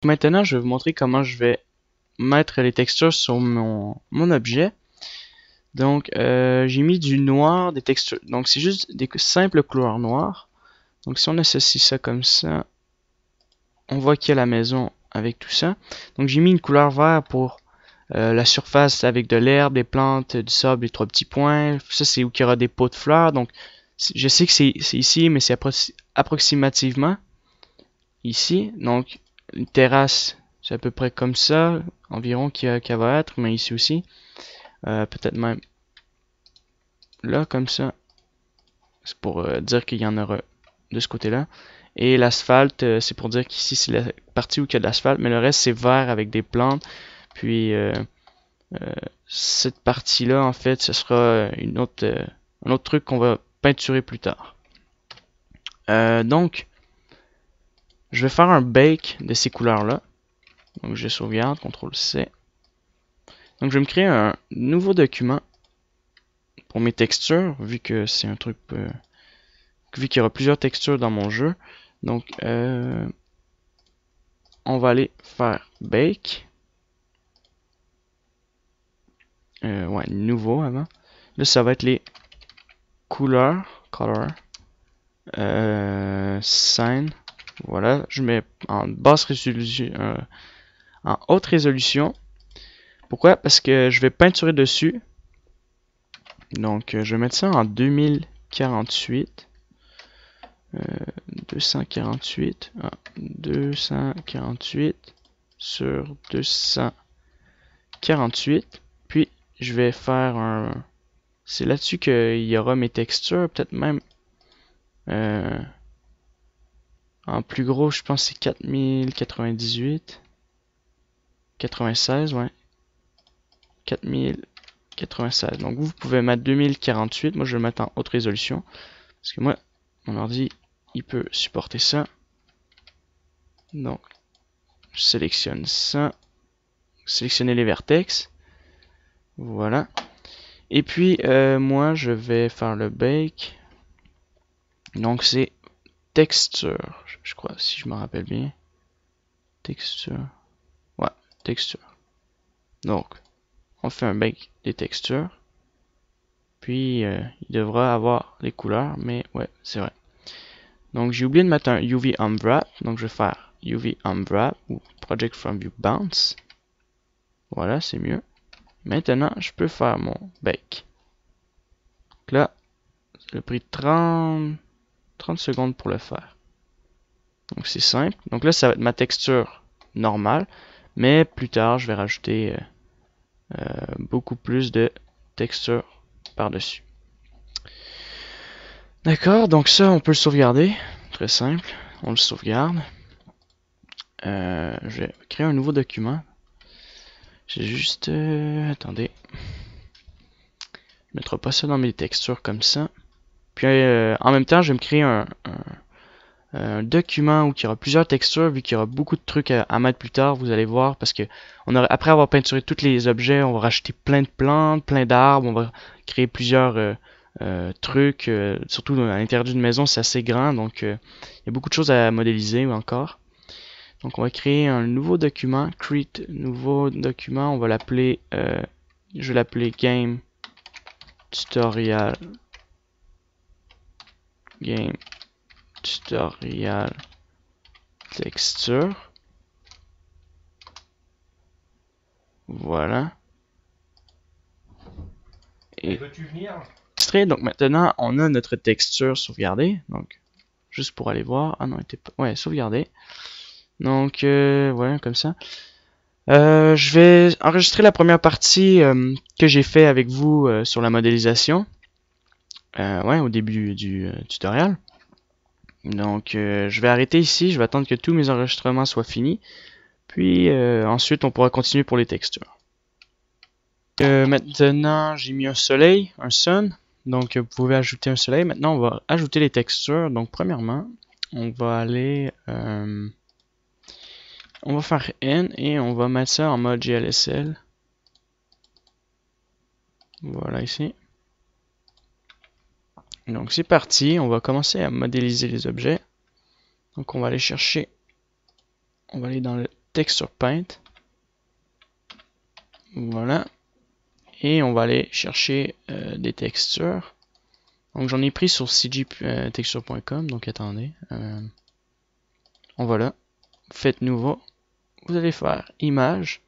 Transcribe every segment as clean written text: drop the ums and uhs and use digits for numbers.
Maintenant, je vais vous montrer comment je vais mettre les textures sur mon objet. Donc, j'ai mis du noir, des textures. Donc, c'est juste des simples couleurs noires. Donc, si on associe ça comme ça, on voit qu'il y a la maison avec tout ça. Donc, j'ai mis une couleur vert pour la surface avec de l'herbe, des plantes, du sable, les trois petits points. Ça, c'est où il y aura des pots de fleurs. Donc, je sais que c'est ici, mais c'est approximativement ici. Donc, une terrasse, c'est à peu près comme ça, environ qu'elle va être, mais ici aussi. Peut-être même là, comme ça. C'est pour dire qu'il y en aura de ce côté-là. Et l'asphalte, c'est pour dire qu'ici, c'est la partie où il y a de l'asphalte, mais le reste, c'est vert avec des plantes. Puis, cette partie-là, en fait, ce sera un autre truc qu'on va peinturer plus tard. Donc, je vais faire un bake de ces couleurs-là. Donc, je sauvegarde, CTRL-C. Donc, je vais me créer un nouveau document pour mes textures, vu que c'est un truc, vu qu'il y aura plusieurs textures dans mon jeu. Donc, on va aller faire bake. Ouais, nouveau avant. Là, ça va être les couleurs, color, scène. Voilà, je mets en basse résolution, en haute résolution. Pourquoi? Parce que je vais peinturer dessus. Donc, je vais mettre ça en 2048. 248. 248 sur 248. Puis, je vais faire un... C'est là-dessus qu'il y aura mes textures. Peut-être même... en plus gros, je pense que c'est 4098. 96, ouais. 4096. Donc vous pouvez mettre 2048. Moi, je vais le mettre en haute résolution. Parce que moi, mon ordi, il peut supporter ça. Donc, je sélectionne ça. Sélectionner les vertex. Voilà. Et puis, moi, je vais faire le bake. Donc, c'est texture, je crois, si je me rappelle bien. Texture. Ouais, texture. Donc, on fait un bake des textures. Puis, il devra avoir les couleurs, mais ouais, c'est vrai. Donc, j'ai oublié de mettre un UV Unwrap. Donc, je vais faire UV Unwrap ou Project from View Bounce. Voilà, c'est mieux. Maintenant, je peux faire mon bake. Donc là, ça a pris 30 secondes pour le faire. Donc, c'est simple. Donc là, ça va être ma texture normale. Mais plus tard, je vais rajouter beaucoup plus de texture par-dessus. D'accord, donc ça, on peut le sauvegarder. Très simple. On le sauvegarde. Je vais créer un nouveau document. J'ai juste... attendez. Je ne mettrai pas ça dans mes textures comme ça. Puis en même temps, je vais me créer un document où il y aura plusieurs textures, vu qu'il y aura beaucoup de trucs à mettre plus tard, vous allez voir, parce que après avoir peinturé tous les objets, on va rajouter plein de plantes, plein d'arbres, on va créer plusieurs trucs, surtout à l'intérieur d'une maison, c'est assez grand, donc il y a beaucoup de choses à modéliser encore. Donc on va créer un nouveau document, create nouveau document, on va l'appeler, je vais l'appeler game tutorial texture. Voilà. Et donc maintenant on a notre texture sauvegardée. Donc juste pour aller voir. Ah non, elle était pas. Ouais, sauvegardée. Donc voilà, comme ça. Je vais enregistrer la première partie que j'ai fait avec vous sur la modélisation. Ouais, au début du tutoriel. Donc je vais arrêter ici. Je vais attendre que tous mes enregistrements soient finis. Puis ensuite on pourra continuer pour les textures. Maintenant j'ai mis un soleil, un sun. Donc vous pouvez ajouter un soleil. Maintenant on va ajouter les textures. Donc premièrement on va aller on va faire N et on va mettre ça en mode GLSL. Voilà ici. Donc c'est parti, on va commencer à modéliser les objets. Donc on va aller chercher, on va aller dans le Texture Paint. Voilà. Et on va aller chercher des textures. Donc j'en ai pris sur cgtexture.com. Donc attendez. Voilà. Faites nouveau. Vous allez faire image.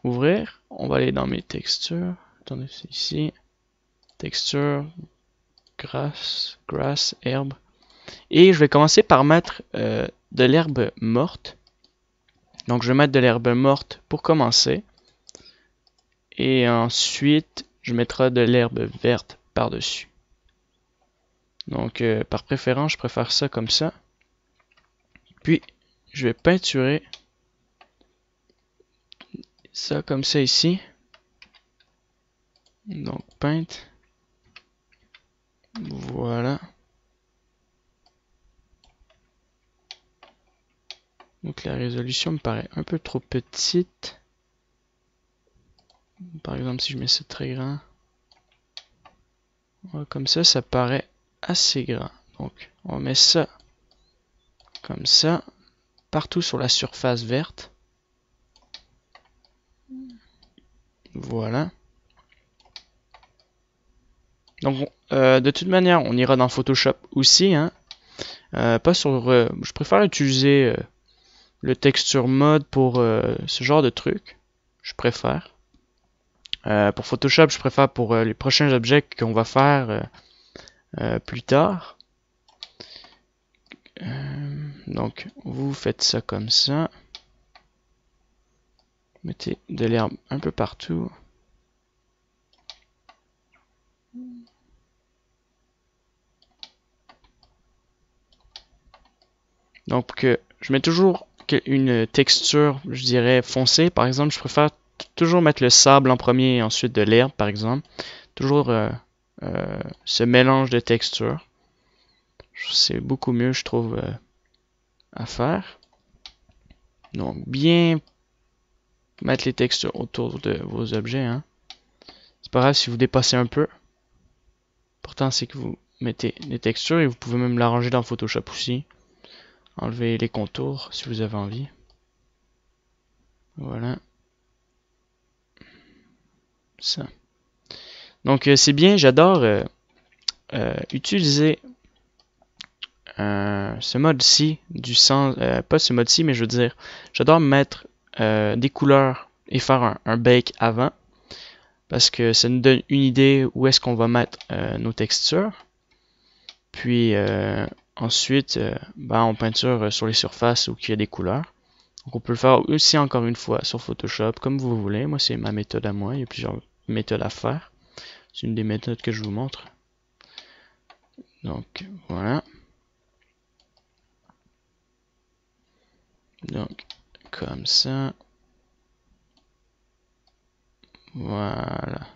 Ouvrir. On va aller dans mes textures. Attendez, c'est ici. Texture. Grass, herbe. Et je vais commencer par mettre de l'herbe morte. Donc je vais mettre de l'herbe morte pour commencer. Et ensuite, je mettrai de l'herbe verte par-dessus. Donc par préférence, je préfère ça comme ça. Puis, je vais peinturer ça comme ça ici. Donc paint. Voilà. Donc la résolution me paraît un peu trop petite. Par exemple, si je mets ça très grand. Ouais, comme ça paraît assez grand. Donc, on met ça comme ça, partout sur la surface verte. Voilà. Donc, de toute manière, on ira dans Photoshop aussi. Hein. Pas sur. Je préfère utiliser le texture mode pour ce genre de truc. Je préfère. Pour Photoshop, je préfère pour les prochains objets qu'on va faire plus tard. Donc, vous faites ça comme ça. Mettez de l'herbe un peu partout. Donc, je mets toujours une texture, je dirais, foncée. Par exemple, je préfère toujours mettre le sable en premier et ensuite de l'herbe, par exemple. Toujours ce mélange de textures. C'est beaucoup mieux, je trouve, à faire. Donc, bien mettre les textures autour de vos objets. Hein. C'est pas grave si vous dépassez un peu. L'important, c'est que vous mettez les textures et vous pouvez même l'arranger dans Photoshop aussi. Enlever les contours si vous avez envie. Voilà. Ça. Donc, c'est bien, j'adore utiliser ce mode-ci, du sens, pas ce mode-ci, mais je veux dire, j'adore mettre des couleurs et faire un bake avant, parce que ça nous donne une idée où est-ce qu'on va mettre nos textures. Puis ensuite, on peinture sur les surfaces où il y a des couleurs. Donc on peut le faire aussi encore une fois sur Photoshop, comme vous voulez. Moi, c'est ma méthode à moi. Il y a plusieurs méthodes à faire. C'est une des méthodes que je vous montre. Donc, voilà. Donc, comme ça. Voilà.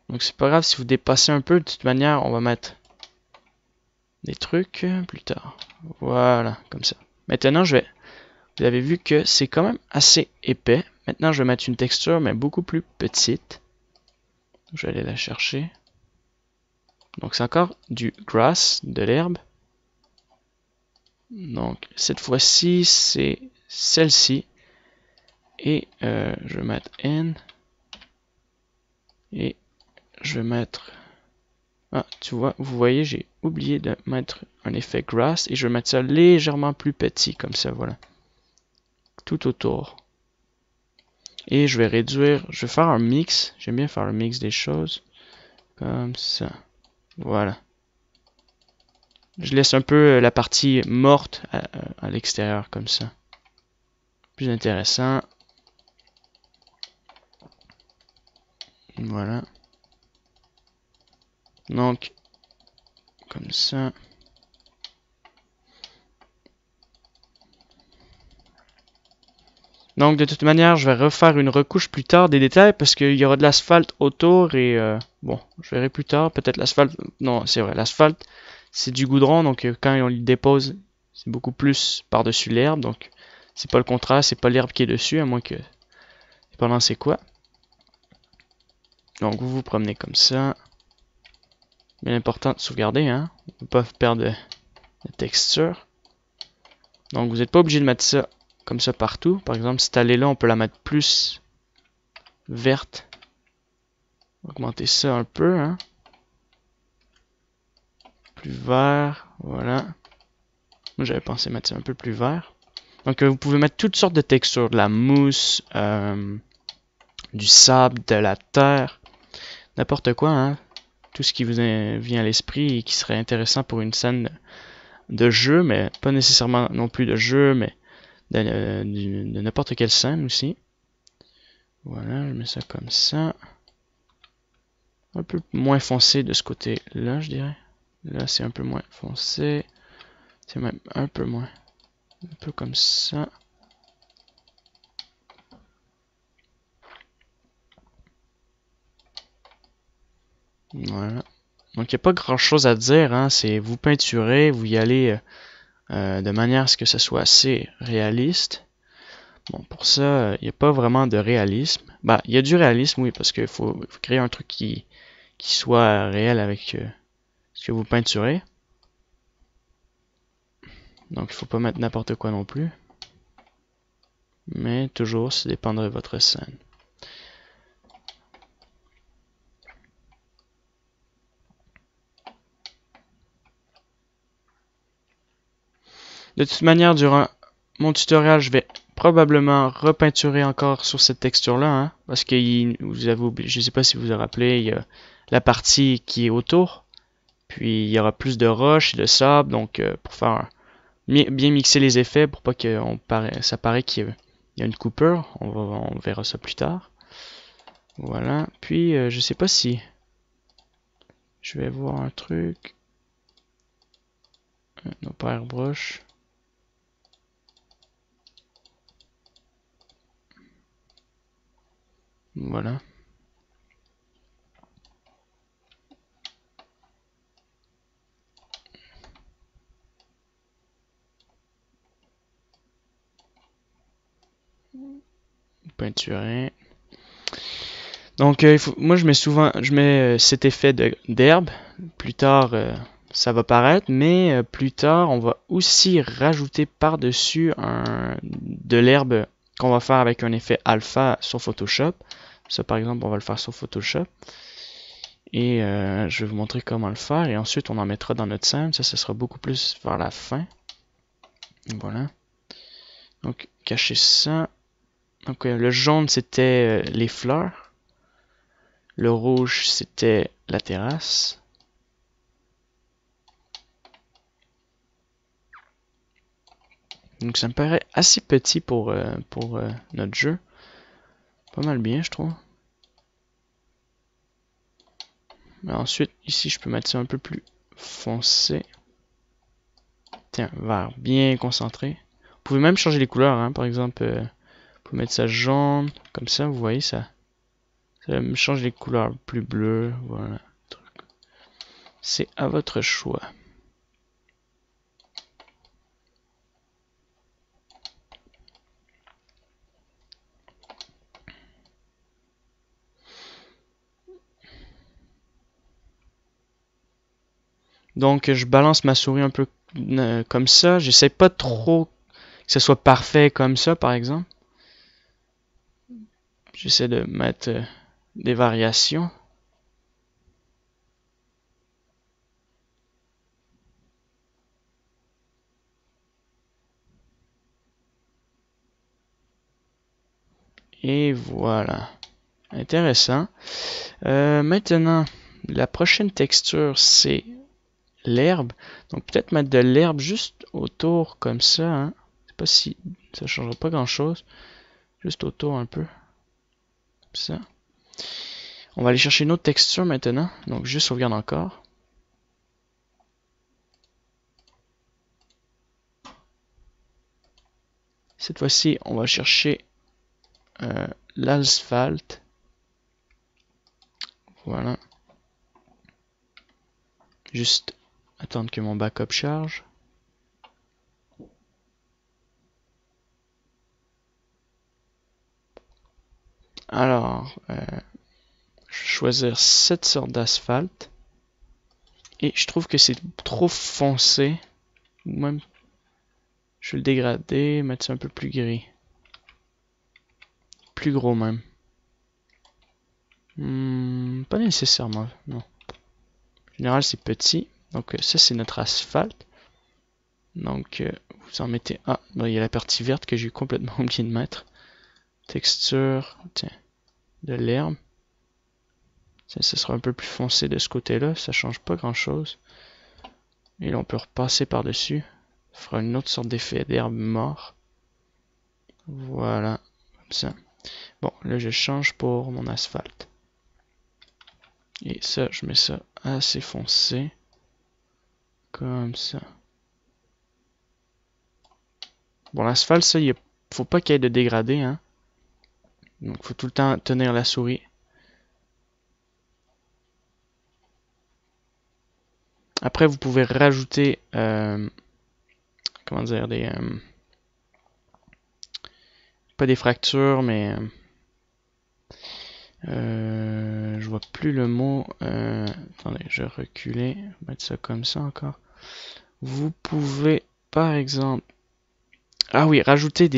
Donc, c'est pas grave si vous dépassez un peu. De toute manière, on va mettre des trucs plus tard. Voilà, comme ça. Maintenant, vous avez vu que c'est quand même assez épais. Maintenant, je vais mettre une texture, mais beaucoup plus petite. Je vais aller la chercher. Donc, c'est encore du grass, de l'herbe. Donc, cette fois-ci, c'est celle-ci. Et je vais mettre N. Et je vais mettre... Ah, tu vois, vous voyez, j'ai oublié de mettre un effet grass. Et je vais mettre ça légèrement plus petit, comme ça, voilà. Tout autour. Et je vais réduire, je vais faire un mix. J'aime bien faire le mix des choses. Comme ça. Voilà. Je laisse un peu la partie morte à l'extérieur, comme ça. Plus intéressant. Voilà. Donc, comme ça. Donc, de toute manière, je vais refaire une recouche plus tard des détails parce qu'il y aura de l'asphalte autour et bon, je verrai plus tard. Peut-être l'asphalte. Non, c'est vrai, l'asphalte, c'est du goudron, donc quand on le dépose, c'est beaucoup plus par-dessus l'herbe. Donc, c'est pas le contraire, c'est pas l'herbe qui est dessus, à moins que. Pendant c'est quoi. Donc, vous vous promenez comme ça. Bien important de sauvegarder, hein. On ne peut pas perdre de texture. Donc, vous n'êtes pas obligé de mettre ça comme ça partout. Par exemple, cette allée-là, on peut la mettre plus verte. Augmenter ça un peu, hein. Plus vert, voilà. Moi, j'avais pensé mettre ça un peu plus vert. Donc, vous pouvez mettre toutes sortes de textures, de la mousse, du sable, de la terre, n'importe quoi, hein. Tout ce qui vous vient à l'esprit et qui serait intéressant pour une scène de jeu, mais pas nécessairement non plus de jeu, mais de n'importe quelle scène aussi. Voilà, je mets ça comme ça. Un peu moins foncé de ce côté-là, je dirais. Là, c'est un peu moins foncé. C'est même un peu moins. Un peu comme ça. Voilà. Donc, il n'y a pas grand-chose à dire, hein. C'est vous peinturez, vous y allez de manière à ce que ça soit assez réaliste. Bon, pour ça, il n'y a pas vraiment de réalisme. Bah, il y a du réalisme, oui, parce qu'il faut créer un truc qui soit réel avec ce que vous peinturez. Donc, il faut pas mettre n'importe quoi non plus. Mais toujours, ça dépendra de votre scène. De toute manière, durant mon tutoriel, je vais probablement repeinturer encore sur cette texture-là, hein, parce que vous avez oublié, je ne sais pas si vous vous rappelez, il y a la partie qui est autour, puis il y aura plus de roches et de sable, donc pour faire bien mixer les effets, pour pas que ça paraît qu'il y a une coupure, on verra ça plus tard. Voilà, puis je sais pas si je vais voir un truc, non pas airbrush. Voilà. Peinturer. Donc, moi, je mets cet effet d'herbe. Plus tard, ça va paraître, mais plus tard, on va aussi rajouter par-dessus de l'herbe qu'on va faire avec un effet alpha sur Photoshop. Ça, par exemple, on va le faire sur Photoshop. Et je vais vous montrer comment le faire. Et ensuite, on en mettra dans notre scène. Ça sera beaucoup plus vers la fin. Voilà. Donc, cacher ça. Donc, le jaune, c'était les fleurs. Le rouge, c'était la terrasse. Donc ça me paraît assez petit pour notre jeu. Pas mal bien, je trouve. Mais ensuite, ici, je peux mettre ça un peu plus foncé. Tiens, vert bien concentré. Vous pouvez même changer les couleurs, hein. Par exemple, vous pouvez mettre ça jaune. Comme ça, vous voyez, ça me change les couleurs plus bleues. Voilà. C'est à votre choix. Donc, je balance ma souris un peu comme ça. J'essaie pas trop que ce soit parfait comme ça, par exemple. J'essaie de mettre des variations. Et voilà. Intéressant. Maintenant, la prochaine texture, c'est l'herbe. Donc peut-être mettre de l'herbe juste autour comme ça. Hein. Je sais pas si ça changera pas grand-chose. Juste autour un peu. Comme ça. On va aller chercher une autre texture maintenant. Donc juste sauvegarde encore. Cette fois-ci, on va chercher l'asphalte. Voilà. Juste attendre que mon backup charge. Alors, je vais choisir cette sorte d'asphalte. Et je trouve que c'est trop foncé. Ou même Je vais le dégrader, mettre ça un peu plus gris. Plus gros même. Pas nécessairement, non. En général, c'est petit. Donc ça, c'est notre asphalte. Donc vous en mettez... Ah, il y a la partie verte que j'ai complètement oublié de mettre. Texture, tiens, de l'herbe. Ça sera un peu plus foncé de ce côté-là, ça change pas grand-chose. Et là, on peut repasser par-dessus. Ça fera une autre sorte d'effet d'herbe mort. Voilà, comme ça. Bon, là, je change pour mon asphalte. Et ça, je mets ça assez foncé. Comme ça. Bon, l'asphalte, ça, faut pas qu'il y ait de dégradé, hein. Donc, faut tout le temps tenir la souris. Après, vous pouvez rajouter, comment dire, pas des fractures, mais je vois plus le mot. Attendez, je vais reculer, mettre ça comme ça encore. Vous pouvez, par exemple, ah oui, rajouter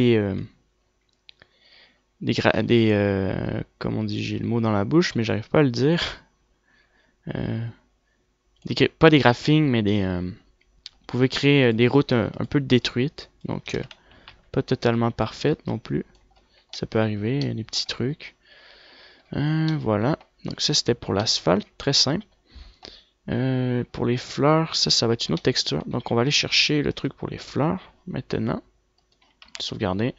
comme on dit, j'ai le mot dans la bouche, mais j'arrive pas à le dire. Pas des graphings, mais vous pouvez créer des routes un peu détruites, donc pas totalement parfaites non plus. Ça peut arriver, des petits trucs. Voilà, donc ça c'était pour l'asphalte, très simple. Pour les fleurs, ça va être une autre texture. Donc on va aller chercher le truc pour les fleurs maintenant. Sauvegarder.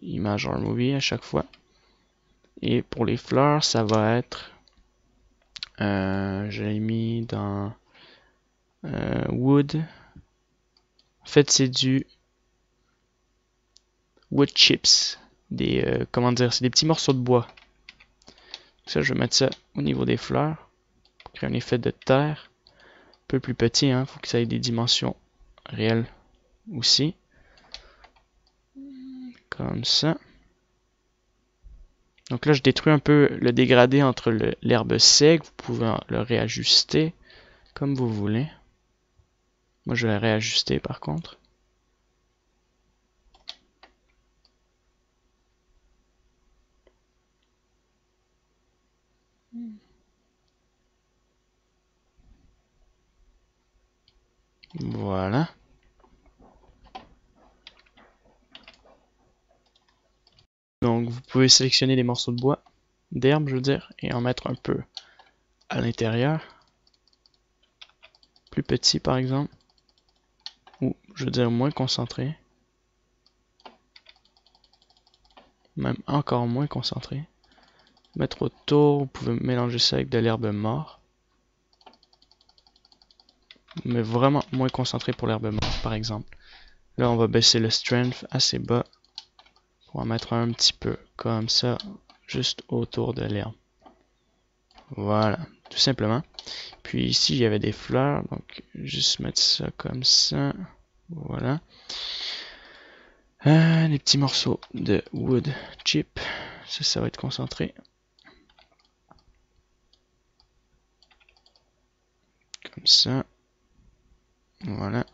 Image or movie à chaque fois. Et pour les fleurs, ça va être... je l'ai mis dans wood. En fait, c'est du wood chips. Comment dire, c'est des petits morceaux de bois. Ça, je vais mettre ça au niveau des fleurs. Pour créer un effet de terre. Un peu plus petit, hein. Faut que ça ait des dimensions réelles aussi. Comme ça. Donc là, je détruis un peu le dégradé entre l'herbe sec. Vous pouvez le réajuster comme vous voulez. Moi, je vais le réajuster par contre. Voilà. Donc, vous pouvez sélectionner des morceaux de bois, d'herbe, je veux dire, et en mettre un peu à l'intérieur. Plus petit, par exemple. Ou, je veux dire, moins concentré. Même encore moins concentré. Mettre autour, vous pouvez mélanger ça avec de l'herbe morte. Mais vraiment moins concentré pour l'herbe morte, par exemple. Là, on va baisser le strength assez bas. On va mettre un petit peu comme ça, juste autour de l'herbe. Voilà, tout simplement. Puis ici, il y avait des fleurs, donc juste mettre ça comme ça. Voilà. Des petits morceaux de wood chip. Ça va être concentré. Comme ça. Voilà.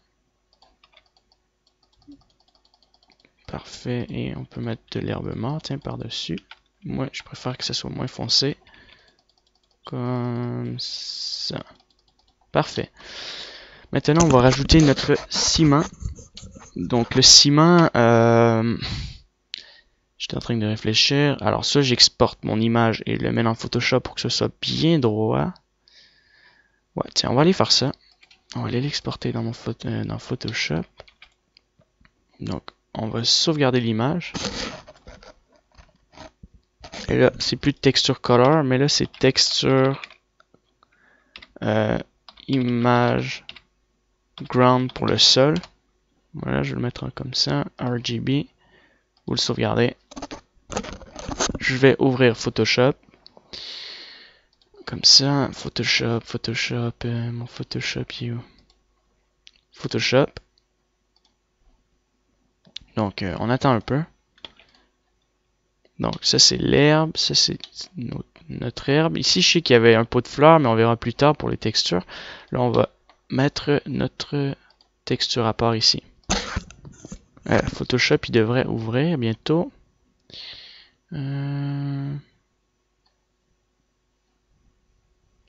Parfait. Et on peut mettre de l'herbe morte par-dessus. Moi, je préfère que ça soit moins foncé. Comme ça. Parfait. Maintenant, on va rajouter notre ciment. Donc, le ciment, j'étais en train de réfléchir. Alors, ça, j'exporte mon image et le mets dans Photoshop pour que ce soit bien droit. Ouais, tiens, on va aller faire ça. On va aller l'exporter dans dans Photoshop. Donc, on va sauvegarder l'image. Et là, c'est plus de texture color, mais là, c'est texture image ground pour le sol. Voilà, je vais le mettre comme ça, RGB. Vous le sauvegardez. Je vais ouvrir Photoshop. Comme ça, Photoshop, mon Photoshop, Photoshop. Donc, on attend un peu. Donc, ça, c'est l'herbe. Ça, c'est notre herbe. Ici, je sais qu'il y avait un pot de fleurs, mais on verra plus tard pour les textures. Là, on va mettre notre texture à part ici. Photoshop il devrait ouvrir bientôt.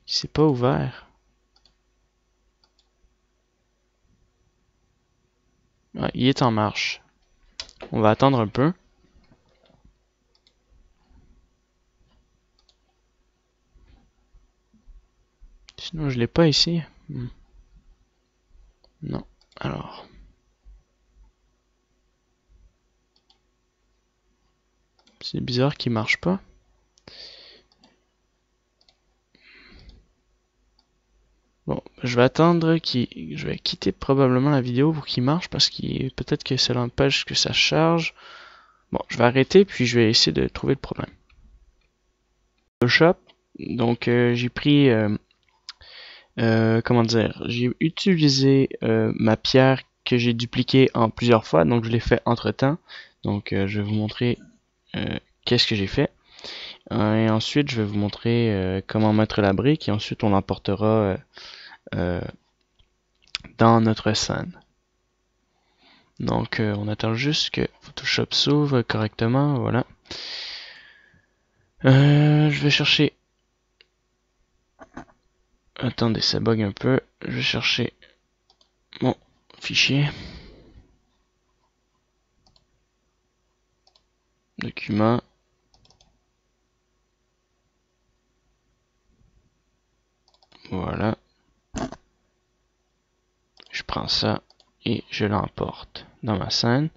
C'est pas ouvert. Ouais, il est en marche. On va attendre un peu. Sinon je l'ai pas ici. Non. Alors. C'est bizarre qu'il marche pas. Bon, je vais attendre je vais quitter probablement la vidéo pour qu'il marche parce qu'il peut-être que ça l'empêche que ça charge. Bon, je vais arrêter puis je vais essayer de trouver le problème. Photoshop, donc j'ai pris comment dire, j'ai utilisé ma pierre que j'ai dupliquée en plusieurs fois, donc je l'ai fait entre temps. Donc je vais vous montrer qu'est-ce que j'ai fait. Et ensuite je vais vous montrer comment mettre la brique et ensuite on l'emportera dans notre scène. Donc on attend juste que Photoshop s'ouvre correctement, voilà. Je vais chercher. Attendez, ça bug un peu. Je vais chercher mon fichier. Document. Voilà. Je prends ça et je l'emporte dans ma scène.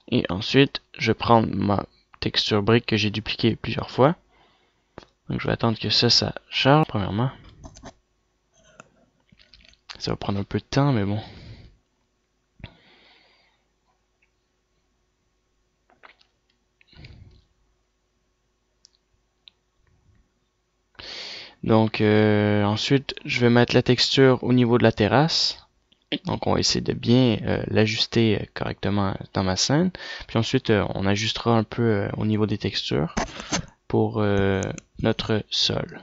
Et ensuite, je prends ma texture brique que j'ai dupliquée plusieurs fois. Donc je vais attendre que ça charge premièrement. Ça va prendre un peu de temps, mais bon. Donc ensuite, je vais mettre la texture au niveau de la terrasse. Donc on va essayer de bien l'ajuster correctement dans ma scène. Puis ensuite, on ajustera un peu au niveau des textures pour notre sol.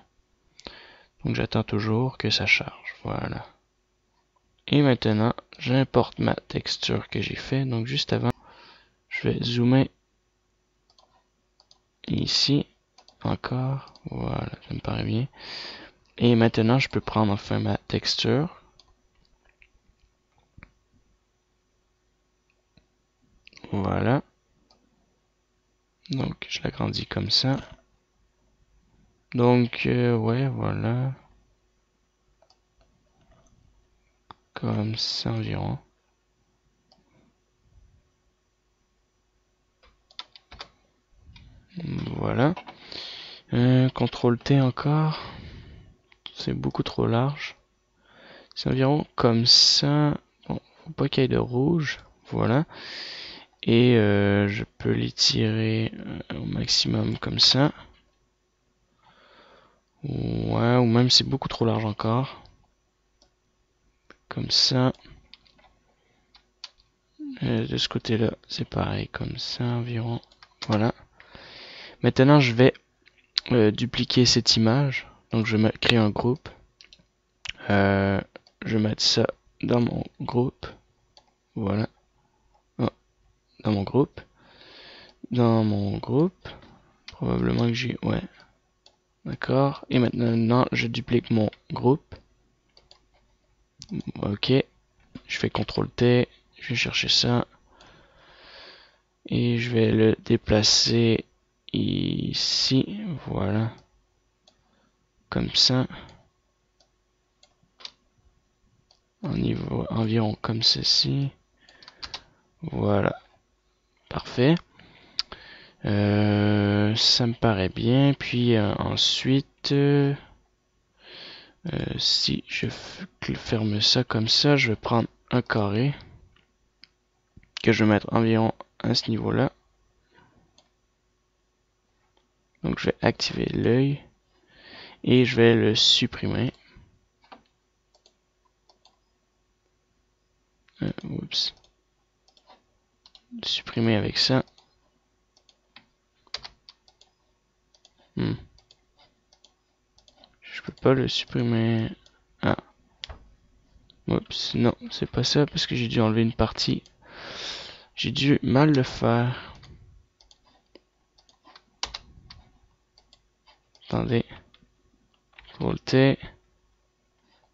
Donc j'attends toujours que ça charge. Voilà. Et maintenant, j'importe ma texture que j'ai fait. Donc juste avant, je vais zoomer ici. Encore. Voilà, ça me paraît bien. Et maintenant, je peux prendre enfin ma texture. Voilà. Donc je l'agrandis comme ça. Donc ouais, voilà. Comme ça environ. Voilà. CTRL T encore. C'est beaucoup trop large. C'est environ comme ça. Bon, faut pas qu'il y ait de rouge. Voilà. Et je peux l'étirer au maximum comme ça. Ouais, ou même c'est beaucoup trop large encore. Comme ça. De ce côté-là, c'est pareil, comme ça environ. Voilà. Maintenant, je vais dupliquer cette image. Donc, je vais créer un groupe. Je vais mettre ça dans mon groupe. Voilà. Oh, dans mon groupe. Dans mon groupe. Probablement que j'ai... Ouais. D'accord. Et maintenant, je duplique mon groupe. Ok. Je fais CTRL T. Je vais chercher ça. Et je vais le déplacer ici. Voilà. Comme ça. Au niveau environ comme ceci. Voilà. Parfait. Ça me paraît bien. Puis ensuite, si je ferme ça comme ça, je vais prendre un carré que je vais mettre environ à ce niveau-là. Donc je vais activer l'œil et je vais le supprimer. Oups. Supprimer avec ça. Je peux pas le supprimer. Ah. Oups, non, c'est pas ça parce que j'ai dû enlever une partie. J'ai dû mal le faire. Attendez. CTRL T.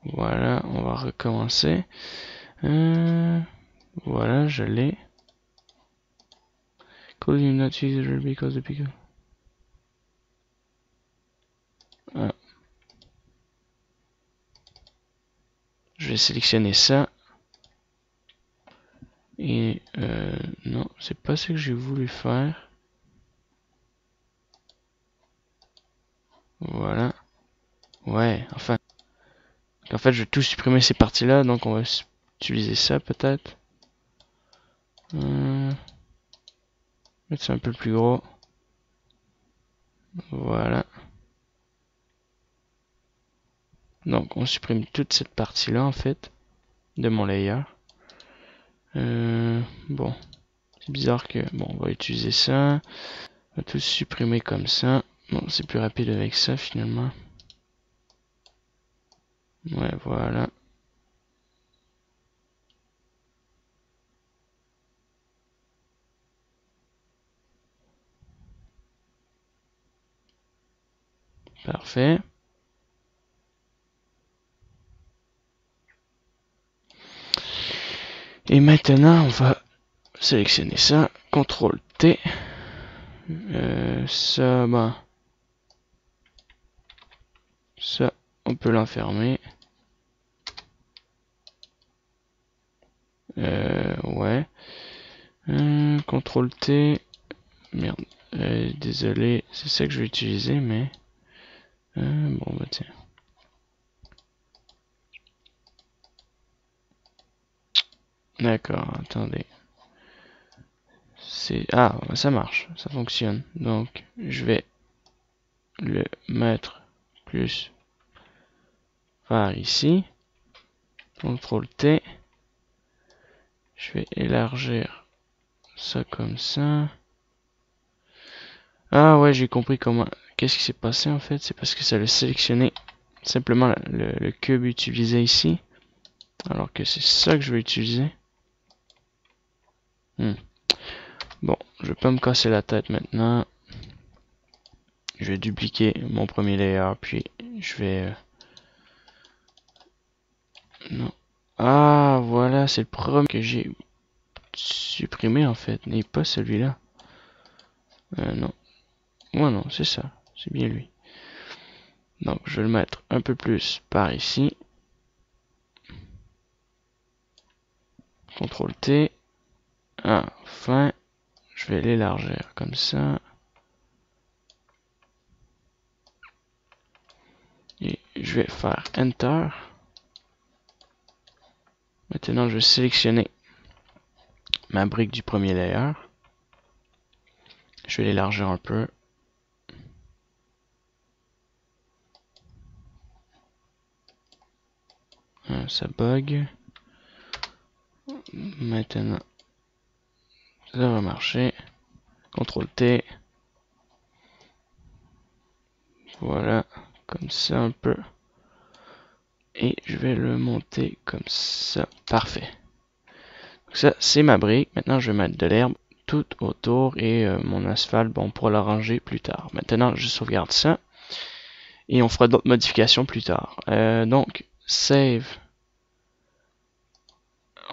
Voilà, on va recommencer. Voilà, je l'ai. Could you not use it because the pickle? Ah. Je vais sélectionner ça. Et non, c'est pas ce que j'ai voulu faire. Voilà. Ouais, enfin. En fait, je vais tout supprimer ces parties-là, donc on va utiliser ça peut-être. Mettre ça un peu plus gros. Voilà. Donc on supprime toute cette partie-là en fait de mon layer. Bon, c'est bizarre que... Bon, on va utiliser ça. On va tout supprimer comme ça. Bon, c'est plus rapide avec ça finalement. Ouais, voilà. Parfait. Et maintenant, on va sélectionner ça. CTRL T. Ça, ben... Ça, on peut l'enfermer. Ouais. CTRL T. Merde. Désolé, c'est ça que je vais utiliser, mais... bon, bah tiens. D'accord, attendez. Ah, ça marche, ça fonctionne. Donc, je vais le mettre plus par ici. CTRL T. Je vais élargir ça comme ça. Ah ouais, j'ai compris comment. Qu'est-ce qui s'est passé en fait? C'est parce que ça a sélectionné simplement le cube utilisé ici. Alors que c'est ça que je vais utiliser. Bon, je vais pas me casser la tête maintenant. Je vais dupliquer mon premier layer, puis je vais... non. Ah, voilà, c'est le premier que j'ai supprimé en fait, n'est pas celui-là. Non. Ouais, non, c'est ça. C'est bien lui. Donc, je vais le mettre un peu plus par ici. CTRL T. Enfin, je vais l'élargir comme ça. Et je vais faire Enter. Maintenant, je vais sélectionner ma brique du premier layer. Je vais l'élargir un peu. Ça bug. Maintenant, ça va marcher. CTRL T. Voilà, comme ça un peu. Et je vais le monter comme ça. Parfait. Donc ça, c'est ma brique. Maintenant, je vais mettre de l'herbe tout autour et mon asphalte, bon, on pourra l'arranger plus tard. Maintenant, je sauvegarde ça. Et on fera d'autres modifications plus tard. Donc, save.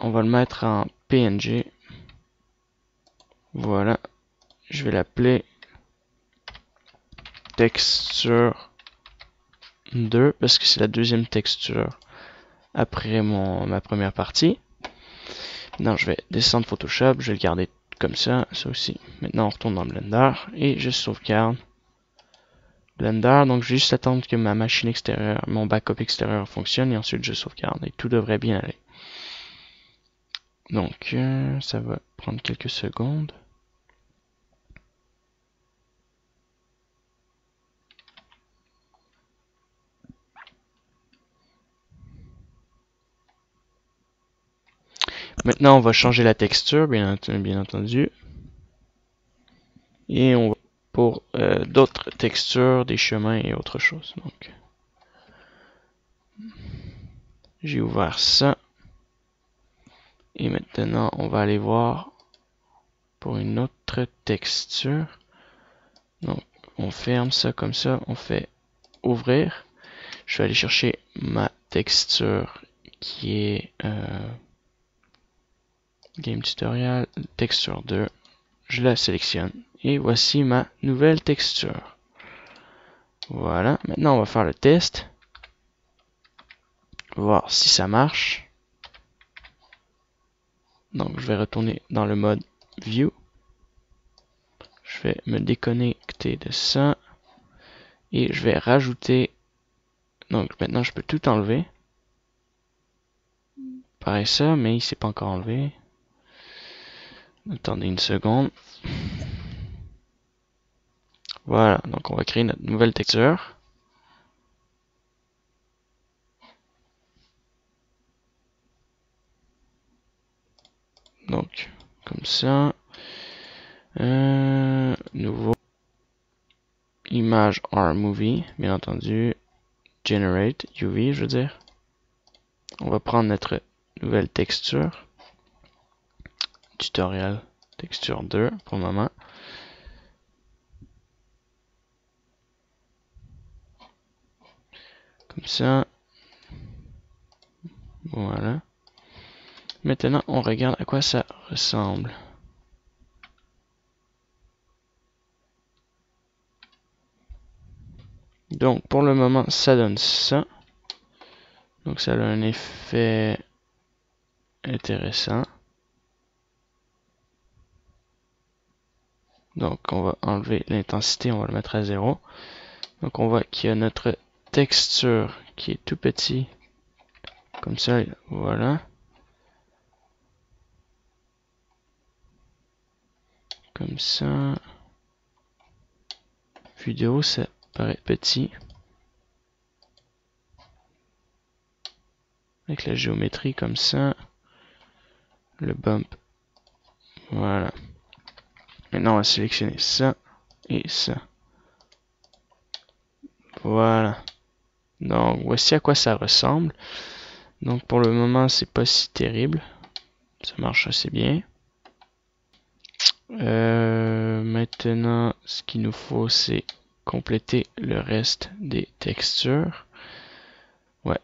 On va le mettre en PNG. Voilà. Je vais l'appeler texture 2 parce que c'est la deuxième texture après ma première partie. Maintenant, je vais descendre Photoshop. Je vais le garder comme ça aussi. Maintenant, on retourne dans Blender et je sauvegarde Blender. Donc, je vais juste attendre que ma machine extérieure, mon backup extérieur fonctionne et ensuite je sauvegarde et tout devrait bien aller. Donc, ça va prendre quelques secondes. Maintenant, on va changer la texture, bien entendu. Et on va pour d'autres textures, des chemins et autre chose. Donc, j'ai ouvert ça. Et maintenant, on va aller voir pour une autre texture. Donc, on ferme ça comme ça. On fait ouvrir. Je vais aller chercher ma texture qui est Game Tutorial, texture 2. Je la sélectionne. Et voici ma nouvelle texture. Voilà. Maintenant, on va faire le test. Voir si ça marche. Donc, je vais retourner dans le mode View. Je vais me déconnecter de ça. Et je vais rajouter. Donc, maintenant, je peux tout enlever. Pareil ça, mais il s'est pas encore enlevé. Attendez une seconde. Voilà, donc on va créer notre nouvelle texture. Donc, comme ça. Nouveau. Image R Movie, bien entendu. Generate UV, je veux dire. On va prendre notre nouvelle texture. Tutorial texture 2 pour le moment. Comme ça. Voilà. Maintenant, on regarde à quoi ça ressemble. Donc, pour le moment, ça donne ça. Donc, ça a un effet intéressant. Donc, on va enlever l'intensité, on va le mettre à 0. Donc, on voit qu'il y a notre texture qui est tout petit. Comme ça, voilà. Comme ça. Vidéo, ça paraît petit. Avec la géométrie comme ça. Le bump. Voilà. Maintenant, on va sélectionner ça et ça. Voilà. Donc, voici à quoi ça ressemble. Donc, pour le moment, c'est pas si terrible. Ça marche assez bien. Maintenant, ce qu'il nous faut, c'est compléter le reste des textures. Ouais.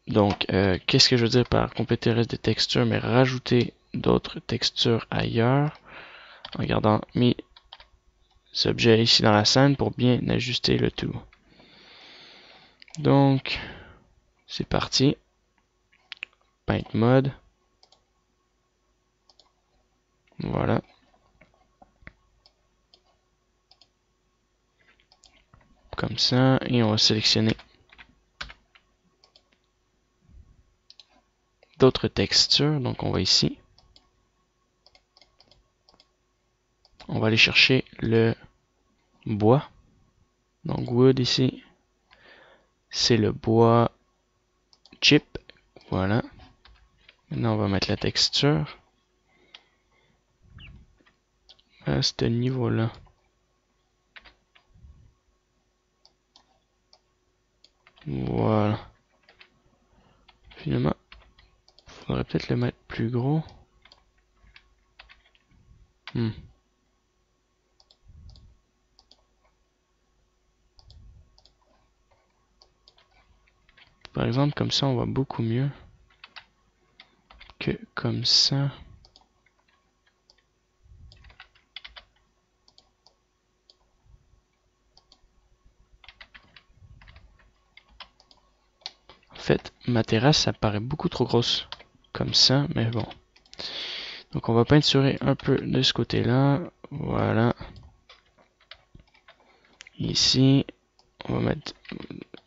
Donc, qu'est-ce que je veux dire par compléter le reste des textures? Mais rajouter d'autres textures ailleurs en gardant mes objets ici dans la scène pour bien ajuster le tout. Donc, c'est parti. Paint mode. Voilà. Comme ça. Et on va sélectionner d'autres textures. Donc, on va ici. On va aller chercher le bois. Donc, wood ici. C'est le bois chip. Voilà. Maintenant, on va mettre la texture à ce niveau-là. Voilà. Finalement, faudrait peut-être le mettre plus gros. Par exemple, comme ça, on voit beaucoup mieux que comme ça. En fait, ma terrasse, ça paraît beaucoup trop grosse comme ça, mais bon. Donc, on va peinturer un peu de ce côté-là. Voilà. Ici, on va mettre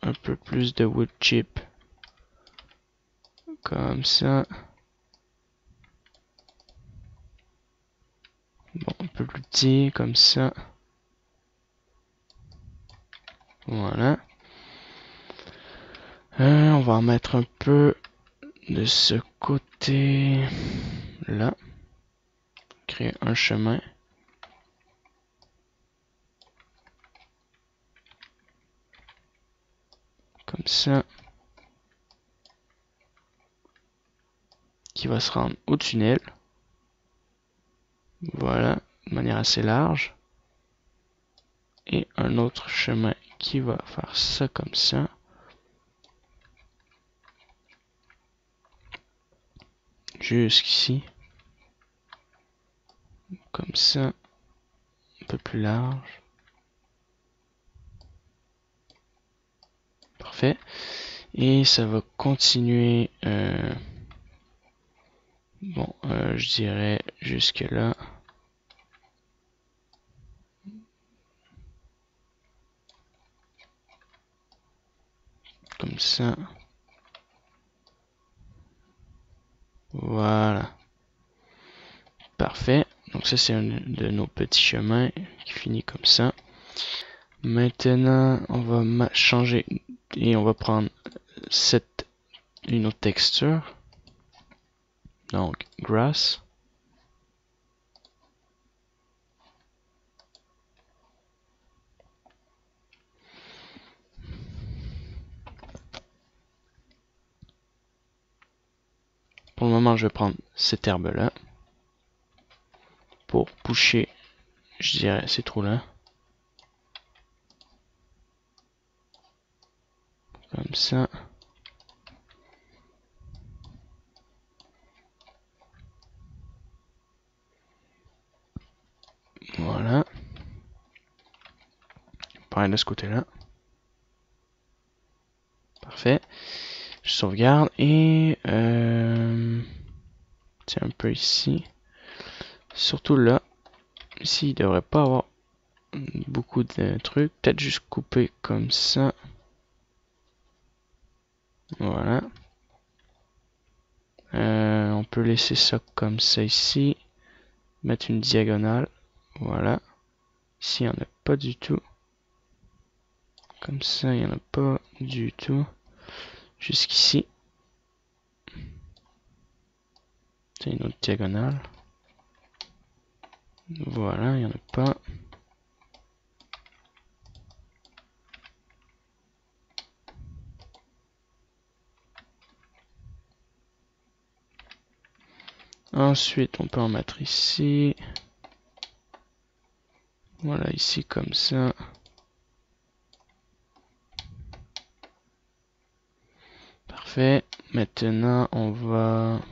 un peu plus de wood chip. Comme ça. Bon, un peu plus petit, comme ça. Voilà. On va en mettre un peu de ce côté-là. Créer un chemin. Comme ça. qui va se rendre au tunnel. Voilà, de manière assez large. Et un autre chemin qui va faire ça comme ça. Jusqu'ici. Comme ça. Un peu plus large. Parfait. Et ça va continuer. Bon, je dirais jusque là. Comme ça. Voilà. Parfait. Donc ça c'est un de nos petits chemins qui finit comme ça. Maintenant on va changer et on va prendre une autre texture. Donc grass. Pour le moment je vais prendre cette herbe là. Pour pusher, je dirais ces trous là. Comme ça. Voilà. Pareil de ce côté-là. Parfait. Je sauvegarde et tiens un peu ici. Surtout là. Ici, il devrait pas avoir beaucoup de trucs. Peut-être juste couper comme ça. Voilà. On peut laisser ça comme ça ici. Mettre une diagonale. Voilà. Ici, il n'y en a pas du tout. Comme ça, il n'y en a pas du tout. Jusqu'ici. C'est une autre diagonale. Voilà, il n'y en a pas. Ensuite, on peut en mettre ici. Voilà, ici comme ça. Parfait. Maintenant, on va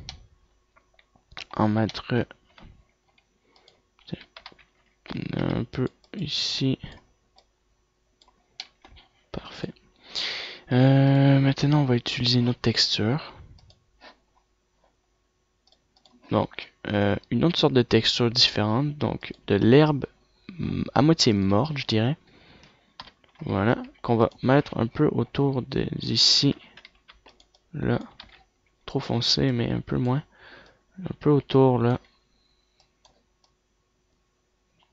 en mettre un peu ici. Parfait. Maintenant, on va utiliser notre texture. Donc, une autre sorte de texture différente. Donc, de l'herbe à moitié morte, je dirais. Voilà. Qu'on va mettre un peu autour de ici. Là. Trop foncé, mais un peu moins. Un peu autour, là.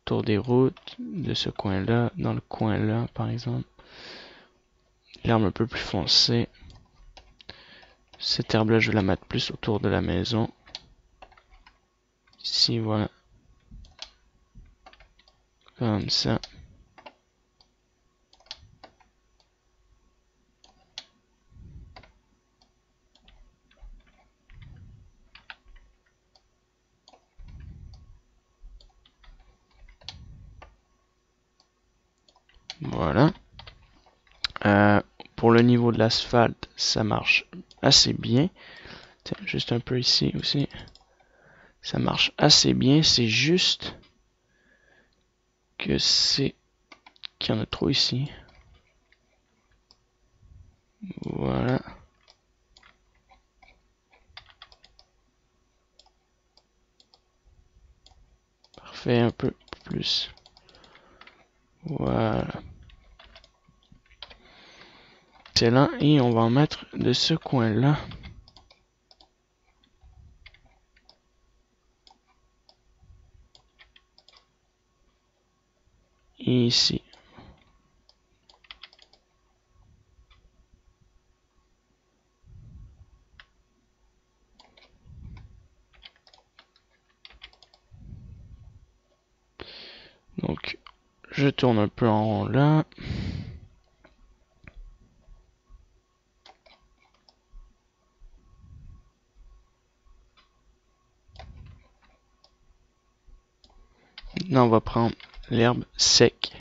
Autour des routes. De ce coin-là. Dans le coin-là, par exemple. L'herbe un peu plus foncée. Cette herbe-là, je vais la mettre plus autour de la maison. Ici, voilà. Comme ça. Voilà. Pour le niveau de l'asphalte, ça marche assez bien. Tiens, juste un peu ici aussi. Ça marche assez bien. C'est juste que c'est qu'il y en a trop ici. Voilà. Parfait, un peu plus. Voilà. Excellent. Et on va en mettre de ce coin-là. Et ici. Donc, je tourne un peu en rond là. Maintenant, on va prendre l'herbe sec.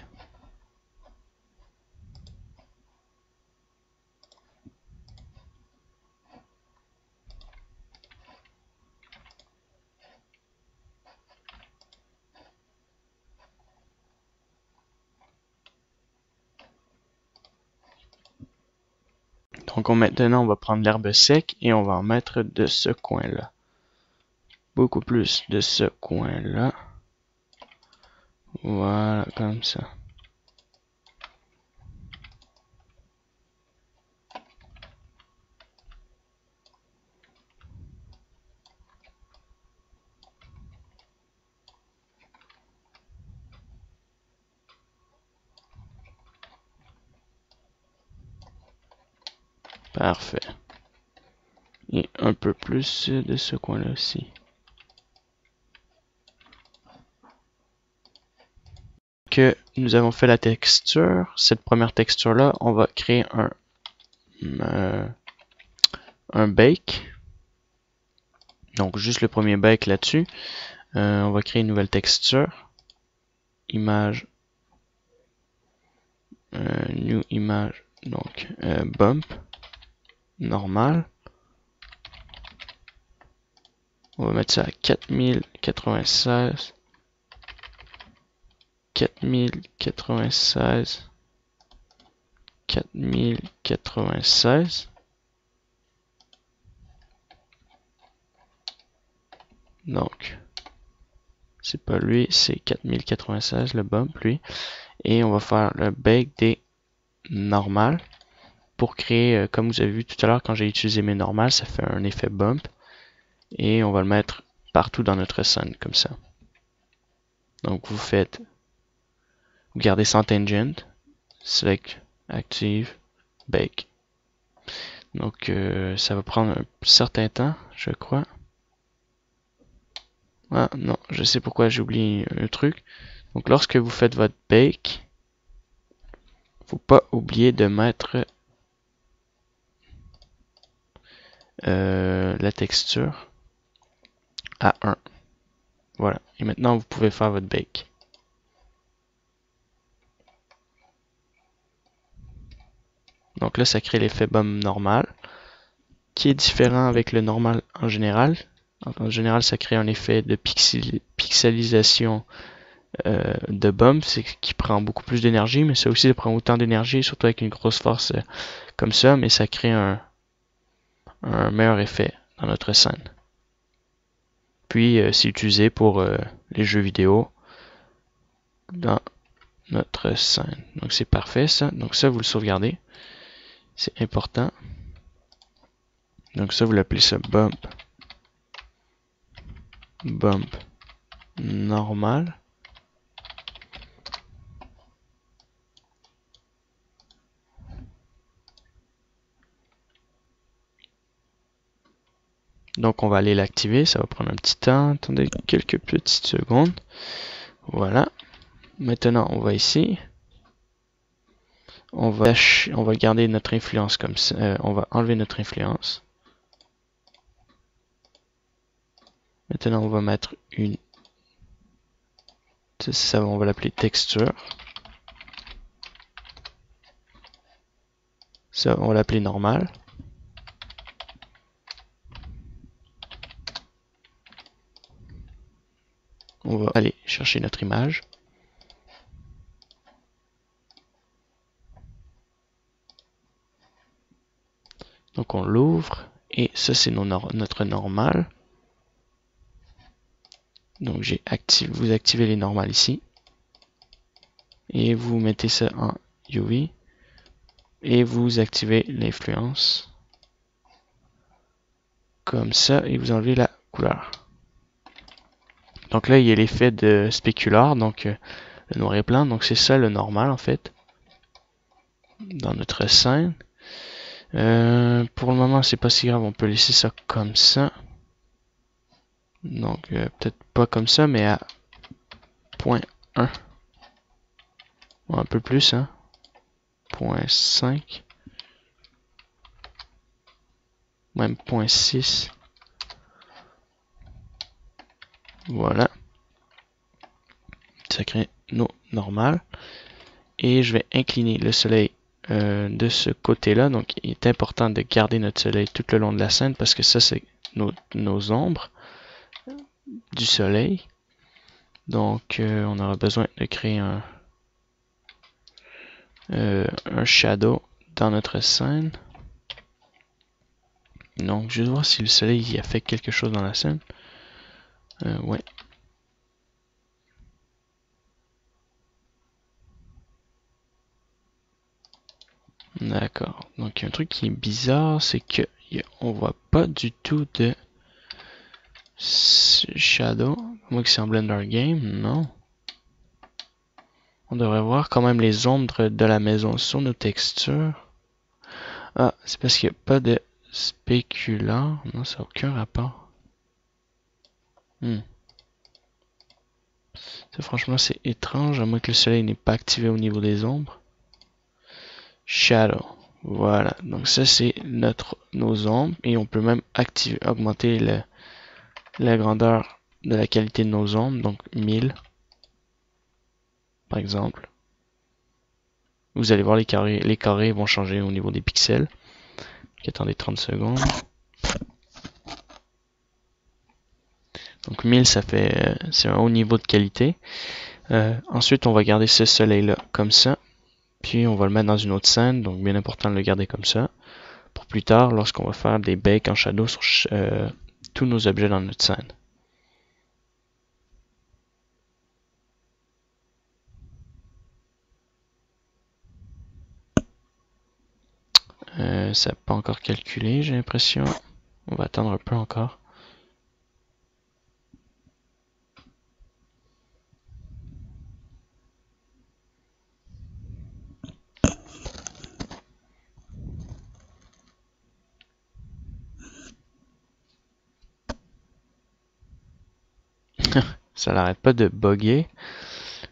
Donc maintenant, on va prendre l'herbe sec et on va en mettre de ce coin-là. Beaucoup plus de ce coin-là. Voilà, comme ça. Parfait. Et un peu plus de ce coin-là aussi. Que nous avons fait la texture, cette première texture-là, on va créer un bake. Donc juste le premier bake là-dessus. On va créer une nouvelle texture. Image. New image. Donc bump. Normal. On va mettre ça à 4096. 4096. 4096. Donc, c'est pas lui, c'est 4096 le bump, lui. Et on va faire le bake des normales pour créer, comme vous avez vu tout à l'heure, quand j'ai utilisé mes normales, ça fait un effet bump. Et on va le mettre partout dans notre scène, comme ça. Donc, vous gardez sans tangent, select, active, bake. Donc, ça va prendre un certain temps, je crois. Ah non, je sais pourquoi j'ai oublié un truc. Donc lorsque vous faites votre bake, faut pas oublier de mettre la texture à 1. Voilà. Et maintenant vous pouvez faire votre bake. Donc là ça crée l'effet bump normal, qui est différent avec le normal en général. Donc, en général ça crée un effet de pixelisation de bump, c'est qui prend beaucoup plus d'énergie, mais ça aussi ça prend autant d'énergie, surtout avec une grosse force comme ça, mais ça crée un meilleur effet dans notre scène. Puis c'est utilisé pour les jeux vidéo dans notre scène. Donc c'est parfait ça. Donc ça vous le sauvegardez. C'est important. Donc ça vous l'appelez ça bump. Bump normal. Donc on va aller l'activer, ça va prendre un petit temps, attendez quelques petites secondes. Voilà. Maintenant on va ici. On va garder notre influence comme ça. On va enlever notre influence. Maintenant on va mettre une. Ça on va l'appeler texture. Ça on va l'appeler normal. On va aller chercher notre image. Donc on l'ouvre et ça c'est notre normal. Donc vous activez les normales ici et vous mettez ça en UV et vous activez l'influence comme ça et vous enlevez la couleur. Donc là il y a l'effet de spécular, donc le noir et blanc, donc c'est ça le normal en fait dans notre scène. Pour le moment c'est pas si grave, on peut laisser ça comme ça. Donc peut-être pas comme ça mais à 0.1. Un peu plus, hein. 0.5. Même 0.6. Voilà. Ça crée nos normales. Et je vais incliner le soleil de ce côté-là. Donc, il est important de garder notre soleil tout le long de la scène parce que ça, c'est nos ombres du soleil. Donc, on aura besoin de créer un shadow dans notre scène. Donc, je vais voir si le soleil a fait quelque chose dans la scène. Ouais. D'accord. Donc, il y a un truc qui est bizarre, c'est que on voit pas du tout de shadow. Moi que c'est en Blender Game, non. On devrait voir quand même les ombres de la maison sur nos textures. Ah, c'est parce qu'il n'y a pas de spéculant. Non, ça n'a aucun rapport. Ça, franchement, c'est étrange, à moins que le soleil n'est pas activé au niveau des ombres. Shadow. Voilà. Donc ça, c'est nos ombres. Et on peut même augmenter la grandeur de la qualité de nos ombres. Donc 1000. Par exemple. Vous allez voir les carrés vont changer au niveau des pixels. Attendez 30 secondes. Donc 1000, c'est un haut niveau de qualité. Ensuite, on va garder ce soleil-là comme ça. Puis on va le mettre dans une autre scène. Donc bien important de le garder comme ça. Pour plus tard, lorsqu'on va faire des bakes en shadow sur tous nos objets dans notre scène. Ça n'a pas encore calculé, j'ai l'impression. On va attendre un peu encore. Ça n'arrête pas de bugger.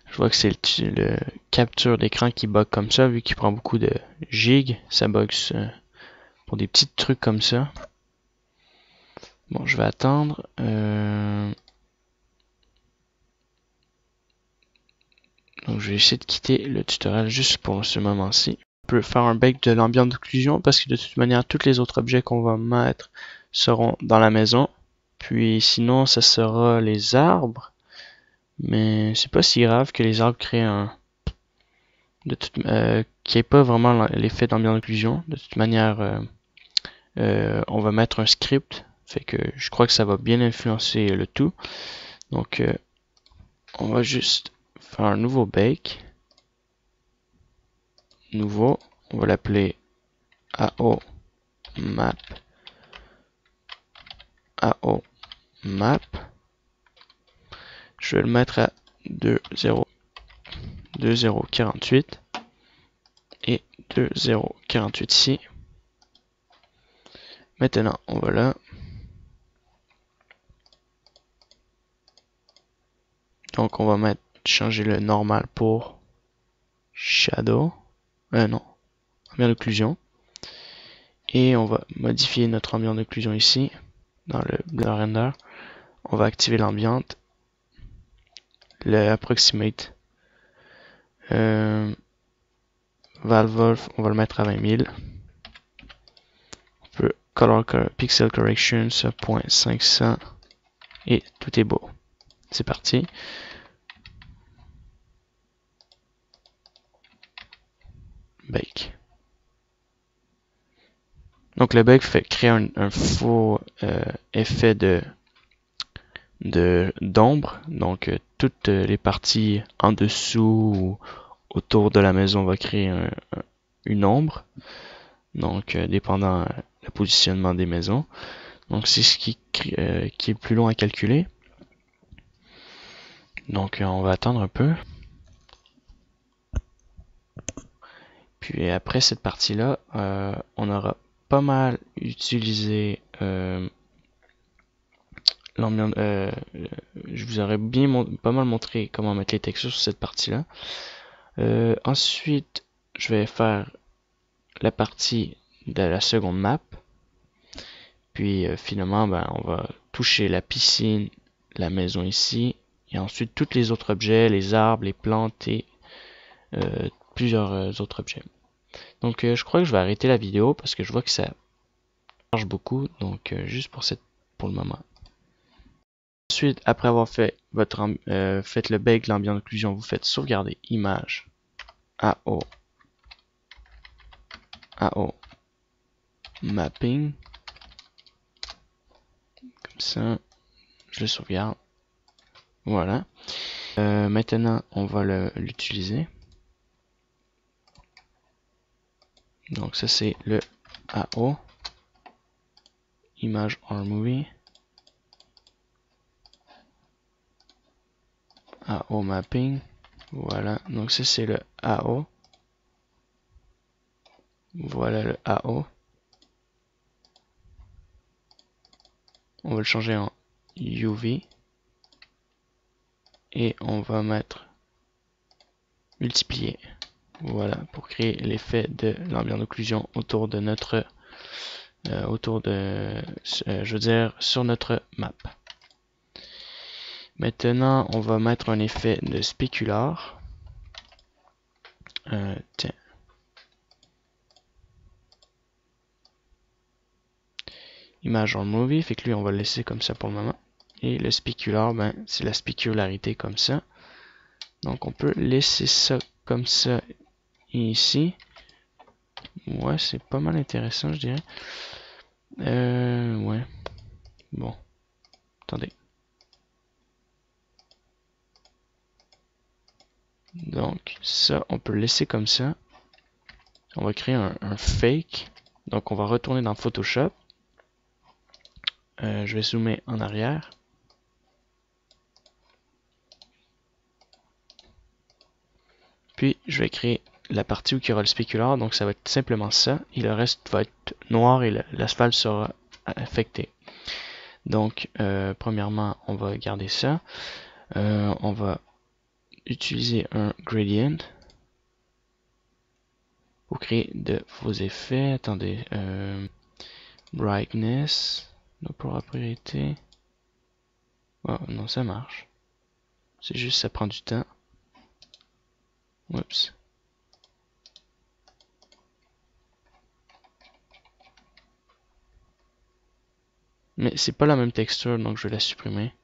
Je vois que c'est le capture d'écran qui bug comme ça, vu qu'il prend beaucoup de gigs. Ça bug pour des petits trucs comme ça. Bon, je vais attendre. Donc, je vais essayer de quitter le tutoriel juste pour ce moment-ci. On peut faire un bake de l'ambiance d'occlusion parce que de toute manière, tous les autres objets qu'on va mettre seront dans la maison. Puis sinon, ça sera les arbres. Mais c'est pas si grave que les arbres créent qu'il n'y ait pas vraiment l'effet d'ambiance d'occlusion. De toute manière, on va mettre un script. Fait que je crois que ça va bien influencer le tout. Donc, on va juste faire un nouveau bake. Nouveau. On va l'appeler AO map. AO map. Je vais le mettre à 2048 et 2048 ici. Maintenant, on va là. Donc, on va changer le normal pour shadow. Non, ambiance d'occlusion. Et on va modifier notre ambiance d'occlusion ici, dans le Blender Render. On va activer l'ambiance, le approximate. Valve, on va le mettre à 20 000. On peut pixel correction, 0.500. Et tout est beau. C'est parti. Bake. Donc le bake crée un faux effet d'ombre. Donc toutes les parties en dessous ou autour de la maison va créer une ombre. Donc dépendant le positionnement des maisons. Donc c'est ce qui est plus long à calculer. Donc on va attendre un peu. Puis après cette partie-là, on aura pas mal utilisé l'ambiance. Je vous aurais pas mal montré comment mettre les textures sur cette partie-là. Ensuite, je vais faire la partie de la seconde map. Puis finalement, on va toucher la piscine, la maison ici et ensuite tous les autres objets, les arbres, les plantes et plusieurs autres objets. Donc je crois que je vais arrêter la vidéo parce que je vois que ça charge beaucoup, donc juste pour le moment. Ensuite, après avoir fait faites le bake, l'ambiance d'occlusion, vous faites sauvegarder image AO mapping, comme ça, je le sauvegarde. Voilà. Maintenant, on va l'utiliser. Donc ça c'est le AO image or movie AO mapping. Voilà, donc ça c'est le AO. Voilà le AO. On va le changer en UV et on va mettre multiplier. Voilà, pour créer l'effet de l'ambiance d'occlusion autour de notre je veux dire sur notre map. Maintenant, on va mettre un effet de spécular. Tiens. Image en movie, fait que lui on va le laisser comme ça pour le moment. Et le spécular, ben c'est la spécularité comme ça. Donc on peut laisser ça comme ça ici. Ouais, c'est pas mal intéressant, je dirais. Ouais. Bon. Attendez. Donc, ça, on peut le laisser comme ça. On va créer un fake. Donc, on va retourner dans Photoshop. Je vais zoomer en arrière. Puis, je vais créer la partie où il y aura le spécular. Donc, ça va être simplement ça. Et le reste va être noir et l'asphalte sera affecté. Donc, premièrement, on va garder ça. On va utiliser un gradient pour créer de vos effets. Attendez, brightness, nos propriétés. Oh, non, ça marche. C'est juste, ça prend du temps. Oups. Mais c'est pas la même texture, donc je vais la supprimer.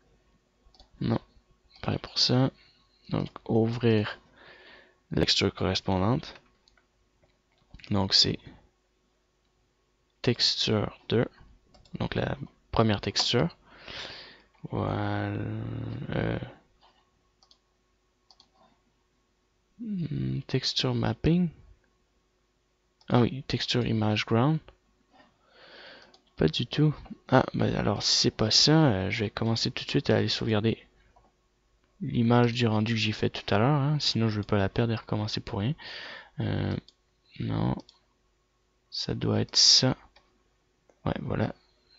Non, pareil pour ça. Donc, ouvrir la texture correspondante. Donc, c'est texture 2. Donc, la première texture. Voilà. Texture mapping. Ah oui, texture image ground. Pas du tout. Ah, bah alors si c'est pas ça, je vais commencer tout de suite à aller sauvegarder l'image du rendu que j'ai fait tout à l'heure. Hein, sinon je vais pas la perdre et recommencer pour rien. Non. Ça doit être ça. Ouais, voilà.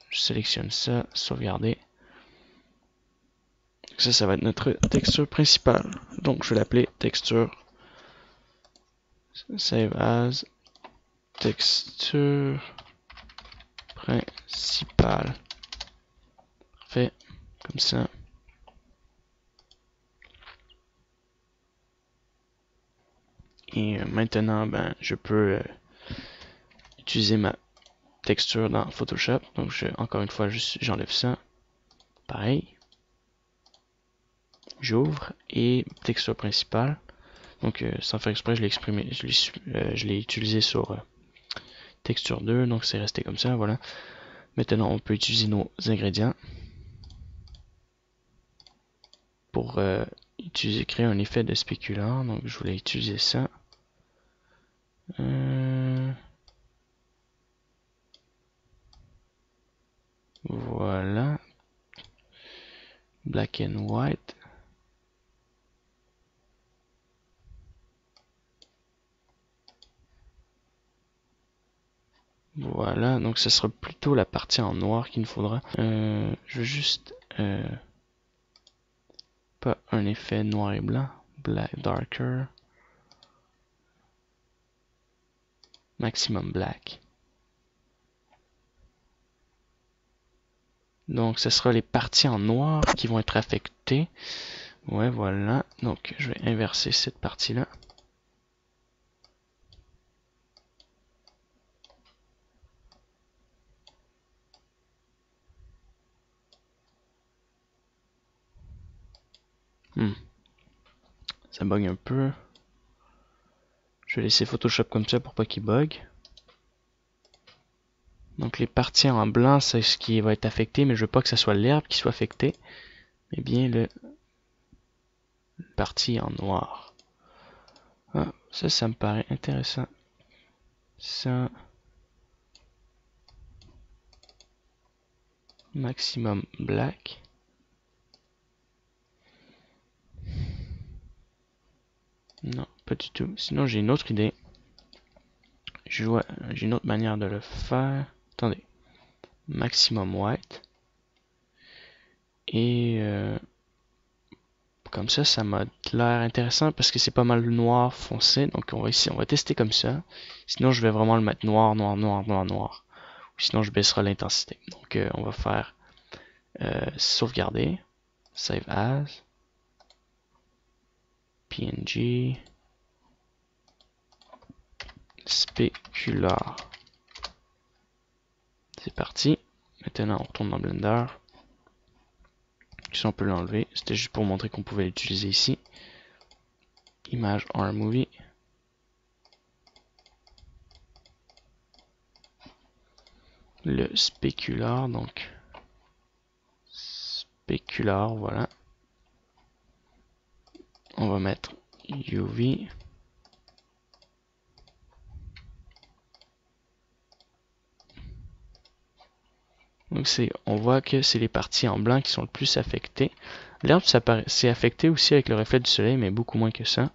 Je sélectionne ça, sauvegarder. Ça va être notre texture principale. Donc je vais l'appeler texture. Save as texture principale. Parfait. Comme ça. Et maintenant, ben, je peux utiliser ma texture dans Photoshop. Donc, encore une fois, j'enlève ça. Pareil. J'ouvre et texture principale. Donc, sans faire exprès, je l'ai exprimé, je l'ai utilisé sur texture 2. Donc, c'est resté comme ça. Voilà. Maintenant, on peut utiliser nos ingrédients pour créer un effet de spéculant. Donc, je voulais utiliser ça. Voilà. Black and white. Voilà, donc ce sera plutôt la partie en noir qu'il nous faudra. Je veux juste pas un effet noir et blanc. Black darker. Maximum black. Donc ce sera les parties en noir qui vont être affectées. Ouais, voilà. Donc, je vais inverser cette partie-là. Ça bug un peu. Je vais laisser Photoshop comme ça pour pas qu'il bug. Donc les parties en blanc, c'est ce qui va être affecté, mais je veux pas que ce soit l'herbe qui soit affectée, mais bien le partie en noir. Ah, ça me paraît intéressant. Ça, maximum black. Non, pas du tout. Sinon, j'ai une autre idée. J'ai une autre manière de le faire. Attendez. Maximum white. Et comme ça m'a l'air intéressant parce que c'est pas mal noir foncé. Donc on va tester comme ça. Sinon, je vais vraiment le mettre noir, noir, noir, noir, noir. Ou sinon, je baisserai l'intensité. Donc on va faire sauvegarder. Save as. PNG. Spécular. C'est parti. Maintenant, on retourne dans Blender. Si on peut l'enlever, c'était juste pour montrer qu'on pouvait l'utiliser ici. Image or movie. Le spécular, donc spécular, voilà. On va mettre UV. Donc on voit que c'est les parties en blanc qui sont le plus affectées. L'herbe, c'est affecté aussi avec le reflet du soleil, mais beaucoup moins que ça.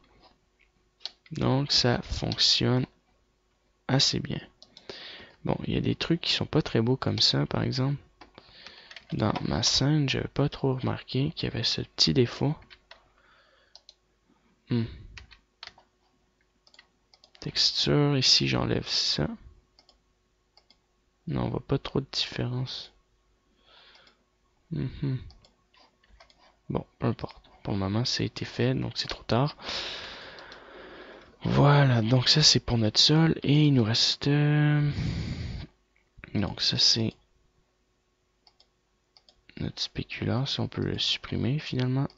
Donc ça fonctionne assez bien. Bon, il y a des trucs qui sont pas très beaux comme ça, par exemple. Dans ma scène, j'avais pas trop remarqué qu'il y avait ce petit défaut. Texture, ici j'enlève ça. Non, on voit pas trop de différence. Bon, peu importe. Pour le moment, ça a été fait, donc c'est trop tard. Voilà, donc ça c'est pour notre sol. Et il nous reste... Donc ça c'est notre spécular. Si on peut le supprimer finalement.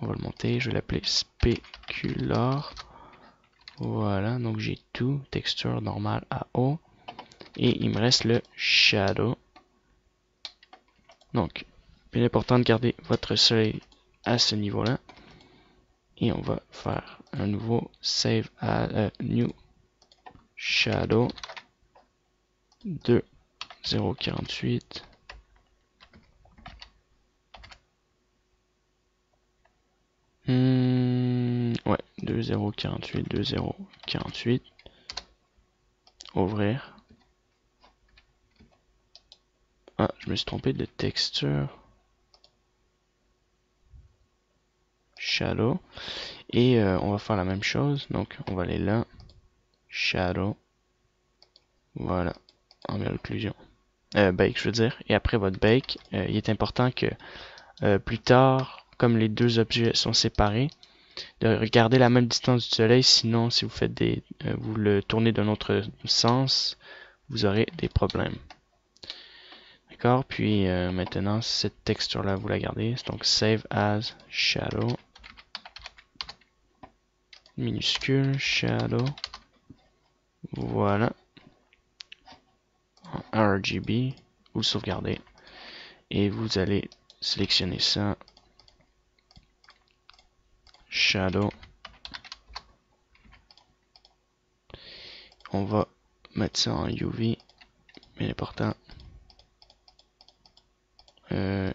On va le monter. Je vais l'appeler spécular. Voilà, donc j'ai tout. Texture normale à haut. Et il me reste le shadow. Donc, bien important de garder votre soleil à ce niveau-là. Et on va faire un nouveau save à new shadow 2.0.48. Ouais, 2.0.48, 2.0.48. Ouvrir. Ah, je me suis trompé de texture. Shadow. Et on va faire la même chose. Donc, on va aller là. Shadow. Voilà. En occlusion. Bake, je veux dire. Et après votre bake, il est important que plus tard, comme les deux objets sont séparés, de regarder la même distance du soleil. Sinon, si vous faites vous le tournez d'un autre sens, vous aurez des problèmes. D'accord? Puis maintenant, cette texture-là, vous la gardez. Donc, save as shadow. Minuscule, shadow. Voilà. En RGB. Vous le sauvegardez. Et vous allez sélectionner ça. Shadow. On va mettre ça en UV. Bien important.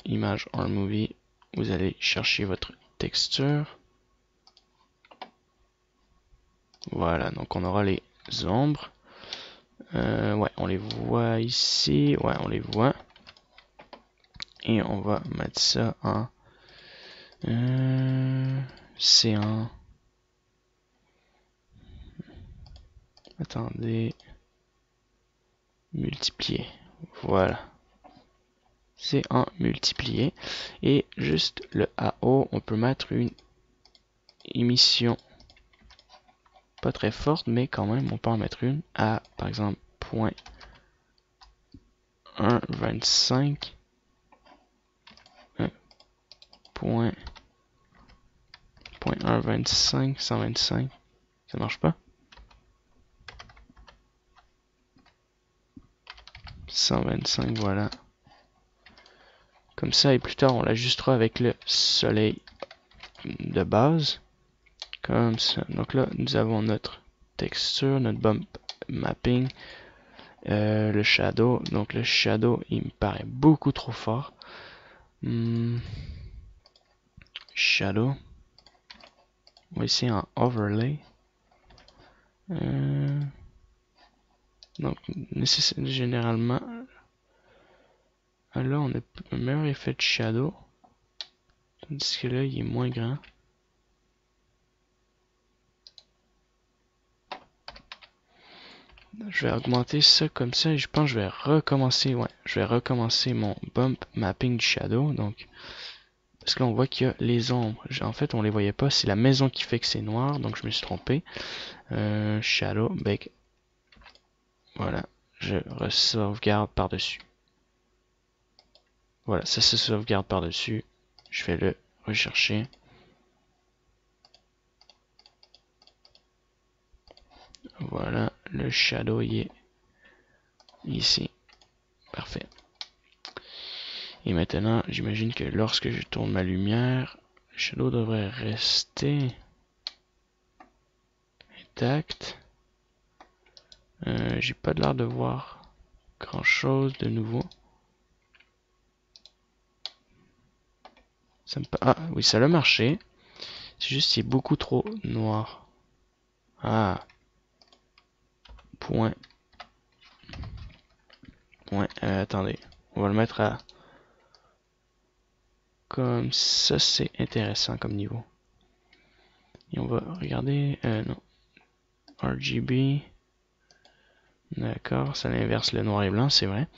Image or movie. Vous allez chercher votre texture. Voilà, donc on aura les ombres. Ouais, on les voit ici. Ouais, on les voit. Et on va mettre ça en... c'est en... Attendez. Multiplier. Voilà. c'est en multiplié. Et juste le AO, on peut mettre une émission pas très forte, mais quand même, on peut en mettre une à, par exemple, 0.125. 0.125, 125. Ça marche pas? 125, voilà. Comme ça, et plus tard, on l'ajustera avec le soleil de base. Comme ça. Donc là, nous avons notre texture, notre bump mapping, le shadow. Donc le shadow, il me paraît beaucoup trop fort. Shadow. On va essayer en overlay. Donc, généralement, là, on a un meilleur effet de shadow. Tandis que là, il est moins grand. Je vais augmenter ça comme ça et je pense que je vais recommencer, ouais, je vais recommencer mon bump mapping du shadow. Donc, parce que là, on voit qu'il y a les ombres. En fait, on les voyait pas. C'est la maison qui fait que c'est noir. Donc, je me suis trompé. Shadow, bake. Voilà. Je sauvegarde par-dessus. Voilà, ça se sauvegarde par-dessus. Je vais le rechercher. Voilà, le shadow il est ici. Parfait. Et maintenant, j'imagine que lorsque je tourne ma lumière, le shadow devrait rester intact. J'ai pas l'air de voir grand chose de nouveau. Ah oui, ça a marché. C'est juste qu'il est beaucoup trop noir. Ah. Point. Attendez. On va le mettre à... Comme ça, c'est intéressant comme niveau. Et on va regarder... non. RGB. D'accord, ça inverse le noir et blanc, c'est vrai.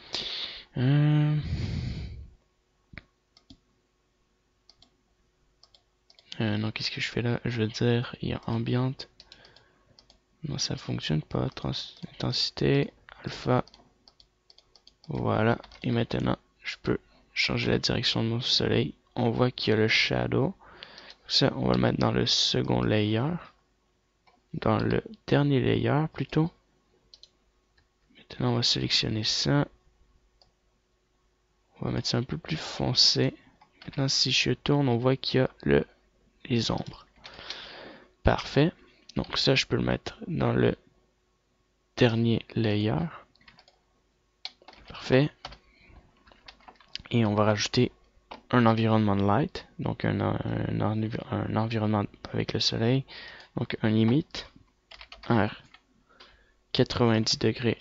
Non, qu'est-ce que je fais là? Je veux dire, il y a ambiante. Non, ça fonctionne pas. Intensité, alpha. Voilà. Et maintenant, je peux changer la direction de mon soleil. On voit qu'il y a le shadow. Ça, on va le mettre dans le second layer. Dans le dernier layer, plutôt. Maintenant, on va sélectionner ça. On va mettre ça un peu plus foncé. Maintenant, si je tourne, on voit qu'il y a les ombres. Parfait. Donc ça, je peux le mettre dans le dernier layer. Parfait. Et on va rajouter un environnement de light. Donc un environnement avec le soleil. Donc un limite. R 90 degrés.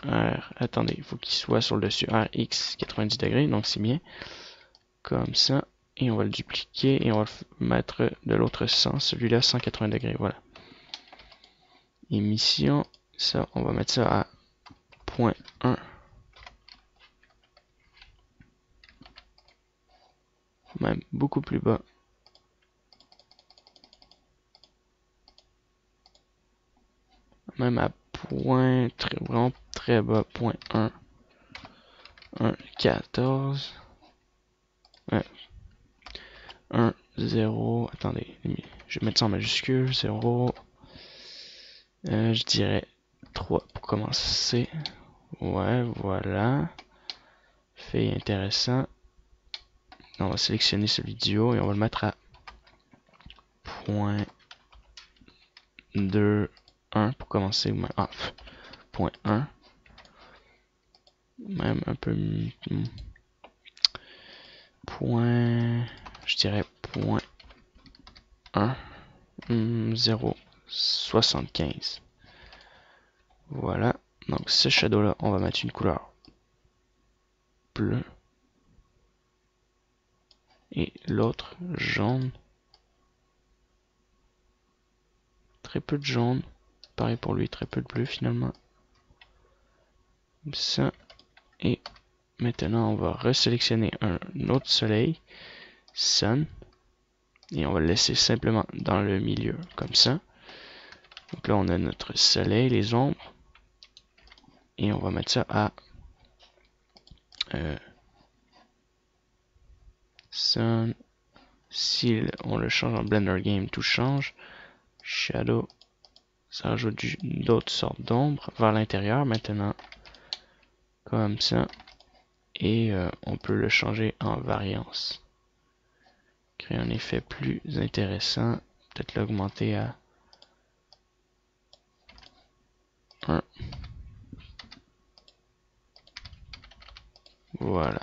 Attendez, il faut qu'il soit sur le dessus. RX 90 degrés. Donc c'est bien. Comme ça. Et on va le dupliquer et on va le mettre de l'autre sens. Celui-là 180 degrés. Voilà. Émission. Ça, on va mettre ça à 0.1. Même beaucoup plus bas. Même à point vraiment très bas. 0.1. 1, 14. Ouais. 1, 0. Attendez, je vais mettre ça en majuscule. 0. Je dirais 3 pour commencer. Ouais, voilà. Fait intéressant. On va sélectionner celui du haut et on va le mettre à 0.2, 1 pour commencer. Ah, 0.1. Même un peu... Je dirais 0.1. 0.75. Voilà. Donc ce shadow là, on va mettre une couleur bleue. Et l'autre jaune. Très peu de jaune. Pareil pour lui, très peu de bleu finalement. Comme ça. Et Maintenant, on va resélectionner un autre soleil, sun, et on va le laisser simplement dans le milieu, comme ça. Donc là, on a notre soleil, les ombres, et on va mettre ça à sun. Si on le change en Blender Game, tout change. Shadow, ça rajoute d'autres sortes d'ombres vers l'intérieur maintenant, comme ça. Et on peut le changer en variance. Créer un effet plus intéressant. Peut-être l'augmenter à 1. Voilà.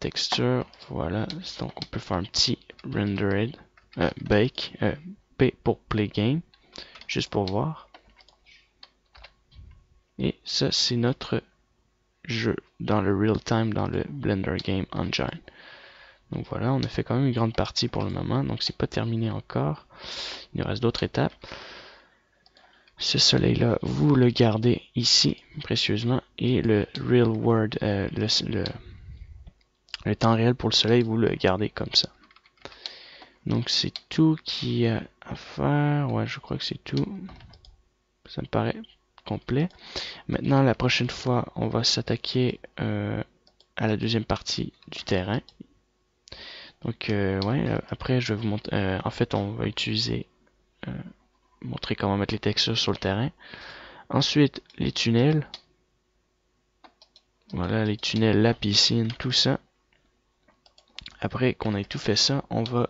Texture, voilà. Donc on peut faire un petit rendered, bake, P pour play game, juste pour voir. Et ça c'est notre jeu dans le real time dans le Blender Game Engine. Donc voilà, on a fait quand même une grande partie pour le moment, donc c'est pas terminé encore. Il nous reste d'autres étapes. Ce soleil là, vous le gardez ici précieusement, et le real world, le temps réel pour le soleil, vous le gardez comme ça. Donc c'est tout qu'il y a à faire. Ouais, je crois que c'est tout. Ça me paraît complet. Maintenant, la prochaine fois, on va s'attaquer à la deuxième partie du terrain. Donc, ouais, après, je vais vous montrer. En fait, on va utiliser, montrer comment mettre les textures sur le terrain. Ensuite, les tunnels. Voilà, les tunnels, la piscine, tout ça. Après qu'on ait tout fait ça, on va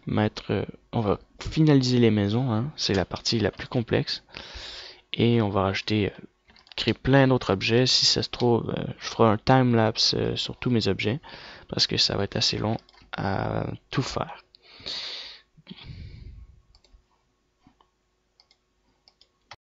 on va finaliser les maisons. Hein. C'est la partie la plus complexe. Et on va rajouter, créer plein d'autres objets. Si ça se trouve, je ferai un time-lapse sur tous mes objets parce que ça va être assez long à tout faire.